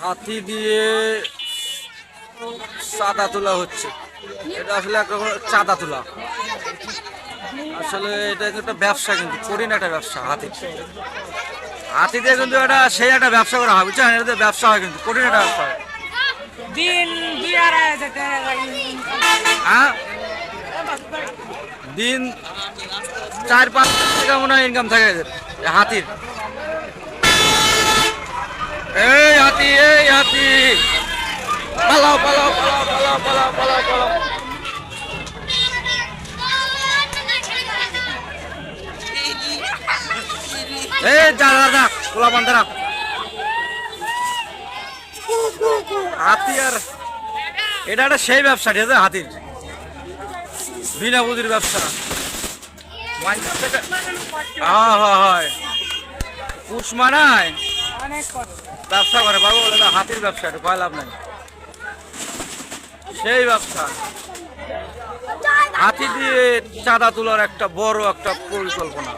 হাতি দিয়ে চাঁদা তোলা হচ্ছে। এটা আসলে এক রকম চাঁদা তোলা। আসলে এটা একটা ব্যবসা, কিন্তু কঠিন একটা ব্যবসা। হাতি দিয়ে কিন্তু এটা সেই একটা ব্যবসা করা হয়, বুঝছেন? এটা ব্যবসা হয়, কিন্তু কঠিন একটা ব্যবসা হয়। দিন 2-2.5 টাকা হ্যাঁ, দিন 4-5 টাকা মনে হয় ইনকাম থাকে এদের, হাতির। এই হাতি, এই হাতি, পালাও পালাও পালাও পালাও পালাও পালাও পালাও। এই যা যা যা, পোলা বান্দারা। হাতি আর এটা একটা সেই ব্যবসা, ঠিক আছে? হাতির বিনা পুঁজির ব্যবসা। হয় পুষ মানায় অনেক কষ্ট। ব্যবসা করে বাবু, ওটা হাতির ব্যবসা, এটা কয় লাভ নাই। সেই ব্যবসা, হাতি দিয়ে চাঁদা তোলার একটা বড় একটা পরিকল্পনা।